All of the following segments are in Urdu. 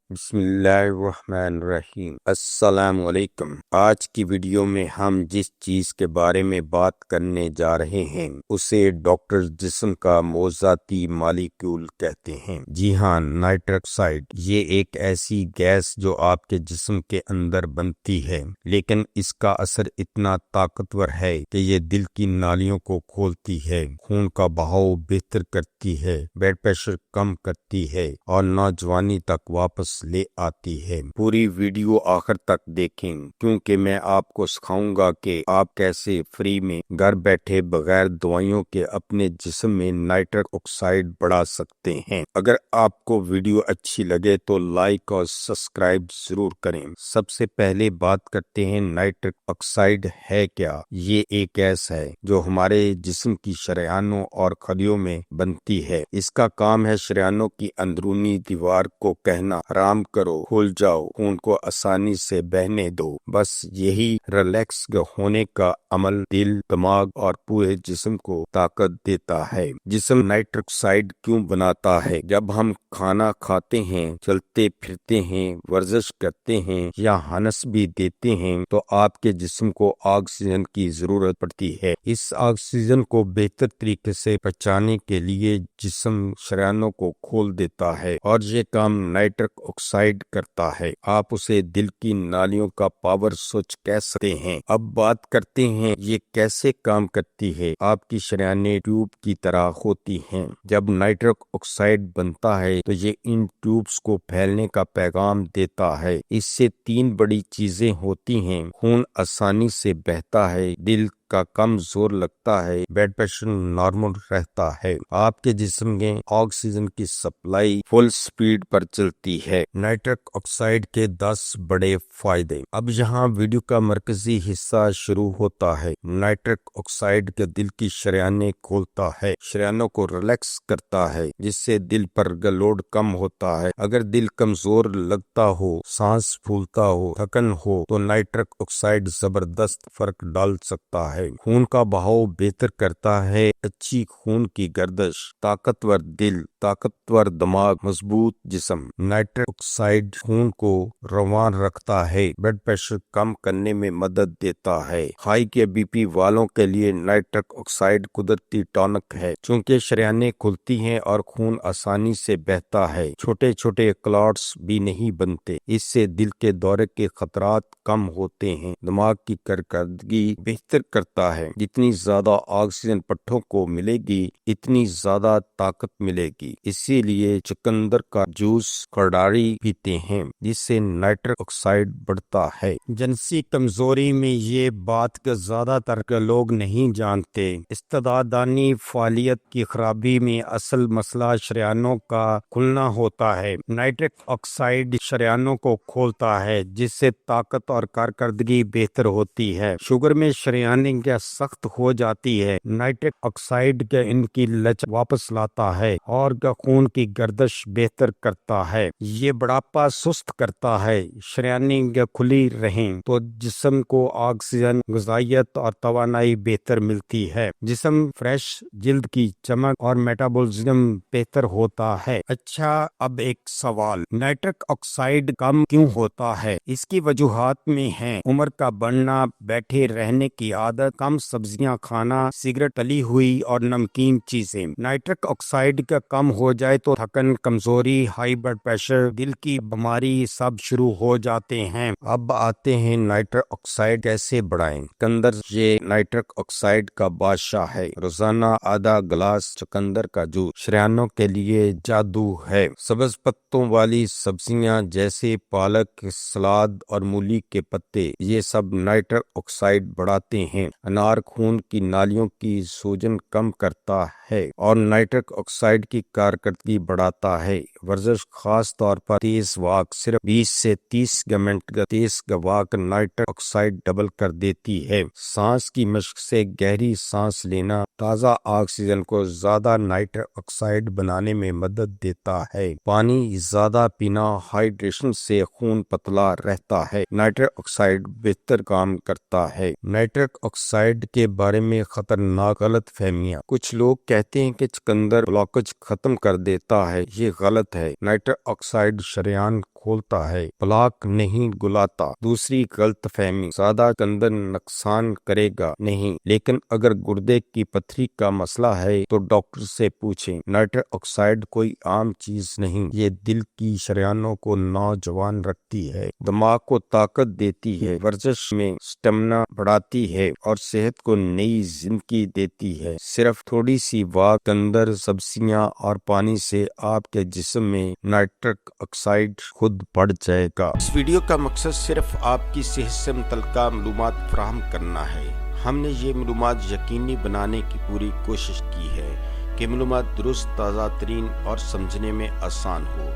بسم اللہ الرحمن الرحیم۔ السلام علیکم۔ آج کی ویڈیو میں ہم جس چیز کے بارے میں بات کرنے جا رہے ہیں اسے ڈاکٹر جسم کا موضوعاتی مالیکیول کہتے ہیں۔ جی ہاں، نائٹرک آکسائڈ یہ ایک ایسی گیس جو آپ کے جسم کے اندر بنتی ہے، لیکن اس کا اثر اتنا طاقتور ہے کہ یہ دل کی نالیوں کو کھولتی ہے، خون کا بہاؤ بہتر کرتی ہے، بلڈ پریشر کم کرتی ہے اور نوجوانی تک واپس لے آتی ہے۔ پوری ویڈیو آخر تک دیکھیں کیونکہ میں آپ کو سکھاؤں گا کہ آپ کیسے فری میں گھر بیٹھے بغیر دوائیوں کے اپنے جسم میں نائٹرک آکسائڈ بڑھا سکتے ہیں۔ اگر آپ کو ویڈیو اچھی لگے تو لائک اور سبسکرائب ضرور کریں۔ سب سے پہلے بات کرتے ہیں نائٹرک آکسائڈ ہے کیا۔ یہ ایک گیس ہے جو ہمارے جسم کی شریانوں اور خلیوں میں بنتی ہے۔ اس کا کام ہے شریانوں کی اندرونی دیوار کو کہنا آرام کرو، کھل جاؤ، خون کو آسانی سے بہنے دو۔ بس یہی ریلیکس ہونے کا عمل دل، دماغ اور پورے جسم کو طاقت دیتا ہے۔ جسم نائٹرک آکسائڈ کیوں بناتا ہے؟ جب ہم کھانا کھاتے ہیں، چلتے پھرتے ہیں، ورزش کرتے ہیں یا ہنس بھی دیتے ہیں تو آپ کے جسم کو آکسیجن کی ضرورت پڑتی ہے۔ اس آکسیجن کو بہتر طریقے سے پہنچانے کے لیے جسم شریانوں کو کھول دیتا ہے اور یہ کام نائٹرک آکسائڈ کرتا ہے۔ آپ اسے دل کی نالیوں کا پاور سوئچ کہہ سکتے ہیں۔ اب بات کرتے ہیں یہ کیسے کام کرتی ہے۔ آپ کی شریانیں ٹیوب کی طرح ہوتی ہیں۔ جب نائٹرک آکسائڈ بنتا ہے تو یہ ان ٹیوبز کو پھیلنے کا پیغام دیتا ہے۔ اس سے تین بڑی چیزیں ہوتی ہیں: خون آسانی سے بہتا ہے، دل کا کم زور لگتا ہے، بلڈ پریشر نارمل رہتا ہے۔ آپ کے جسم میں آکسیجن کی سپلائی فل سپیڈ پر چلتی ہے۔ نائٹرک آکسائڈ کے 10 بڑے فائدے۔ اب یہاں ویڈیو کا مرکزی حصہ شروع ہوتا ہے۔ نائٹرک آکسائڈ کے دل کی شریانیں کھولتا ہے، شریانوں کو ریلیکس کرتا ہے جس سے دل پر لوڈ کم ہوتا ہے۔ اگر دل کمزور لگتا ہو، سانس پھولتا ہو، تھکن ہو تو نائٹرک آکسائڈ زبردست فرق ڈال سکتا ہے۔ خون کا بہاؤ بہتر کرتا ہے، اچھی خون کی گردش، طاقتور دل، طاقتور دماغ، مضبوط جسم۔ نائٹرک آکسائڈ خون کو روان رکھتا ہے، بلڈ پریشر کم کرنے میں مدد دیتا ہے۔ ہائی کے بی پی والوں کے لیے نائٹرک آکسائڈ قدرتی ٹونک ہے، چونکہ شریانیں کھلتی ہیں اور خون آسانی سے بہتا ہے، چھوٹے چھوٹے کلاٹس بھی نہیں بنتے۔ اس سے دل کے دورے کے خطرات کم ہوتے ہیں، دماغ کی کارکردگی بہتر کرتا ہے۔ جتنی زیادہ آکسیجن پٹھوں کو ملے گی اتنی زیادہ طاقت ملے گی۔ اسی لیے چقندر کا جوس کھرڈاری پیتے ہیں جس سے نائٹرک آکسائڈ بڑھتا ہے۔ جنسی کمزوری میں یہ بات کا زیادہ تر لوگ نہیں جانتے۔ استعدادانی فعالیت کی خرابی میں اصل مسئلہ شریانوں کا کھلنا ہوتا ہے۔ نائٹرک آکسائڈ شریانوں کو کھولتا ہے جس سے طاقت اور کارکردگی بہتر ہوتی ہے۔ شوگر میں شریانیں سخت ہو جاتی ہے، نائٹرک آکسائڈ ان کی لچک واپس لاتا ہے اور خون کی گردش بہتر کرتا ہے۔ یہ بڑھاپا سست کرتا ہے۔ شریانیں کھلی رہیں تو جسم کو آکسیجن، غذائیت اور توانائی بہتر ملتی ہے۔ جسم فریش، جلد کی چمک اور میٹابولزم بہتر ہوتا ہے۔ اچھا، اب ایک سوال، نائٹرک آکسائڈ کم کیوں ہوتا ہے؟ اس کی وجوہات میں ہیں عمر کا بڑھنا، بیٹھے رہنے کی عادت، کم سبزیاں کھانا، سگریٹ، تلی ہوئی اور نمکین چیزیں۔ نائٹرک آکسائڈ کا کم ہو جائے تو تھکن، کمزوری، ہائی بلڈ پریشر، دل کی بیماری سب شروع ہو جاتے ہیں۔ اب آتے ہیں نائٹرک آکسائڈ کیسے بڑھائیں۔ چقندر یہ نائٹرک آکسائڈ کا بادشاہ ہے۔ روزانہ آدھا گلاس چقندر کا جوس شریانوں کے لیے جادو ہے۔ سبز پتوں والی سبزیاں جیسے پالک، سلاد اور مولی کے پتے یہ سب نائٹرک آکسائڈ بڑھاتے ہیں۔ انار خون کی نالیوں کی سوجن کم کرتا ہے اور نائٹرک آکسائڈ کی کارکردگی بڑھاتا ہے۔ ورزش، خاص طور پر تیز واک، صرف 20 سے 30 منٹ کا تیز واک نائٹرک آکسائڈ ڈبل کر دیتی ہے۔ سانس کی مشق سے گہری سانس لینا تازہ آکسیجن کو زیادہ نائٹرک آکسائڈ بنانے میں مدد دیتا ہے۔ پانی زیادہ پینا، ہائیڈریشن سے خون پتلا رہتا ہے۔ نائٹرک آکسائڈ بہتر کام کرتا ہے۔ نائٹرک آکسائڈ کے بارے میں خطرناک غلط فہمیاں۔ کچھ لوگ کہتے ہیں کہ چقندر بلاکج ختم کر دیتا ہے، یہ غلط ہے۔ نائٹرک آکسائڈ شریان کھولتا ہے، پلاک نہیں گلاتا۔ دوسری غلط فہمی، سادہ کندر نقصان کرے گا نہیں، لیکن اگر گردے کی پتھری کا مسئلہ ہے تو ڈاکٹر سے پوچھیں۔ نائٹرک آکسائڈ کوئی عام چیز نہیں، یہ دل کی شریانوں کو نوجوان رکھتی ہے، دماغ کو طاقت دیتی ہے، ورزش میں سٹیمنا بڑھاتی ہے اور صحت کو نئی زندگی دیتی ہے۔ صرف تھوڑی سی واک، کندر، سبزیاں اور پانی سے آپ کے جسم میں نائٹرک آکسائڈ خود بڑھ جائے گا۔ اس ویڈیو کا مقصد صرف آپ کی صحت سے متعلقہ معلومات فراہم کرنا ہے۔ ہم نے یہ معلومات یقینی بنانے کی پوری کوشش کی ہے کہ معلومات درست، تازہ ترین اور سمجھنے میں آسان ہو۔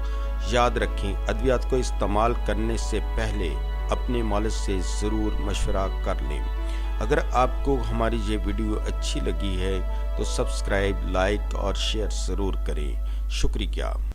یاد رکھیں، ادویات کو استعمال کرنے سے پہلے اپنے مالج سے ضرور مشورہ کر لیں۔ اگر آپ کو ہماری یہ ویڈیو اچھی لگی ہے تو سبسکرائب، لائک اور شیئر ضرور کریں۔ شکریہ۔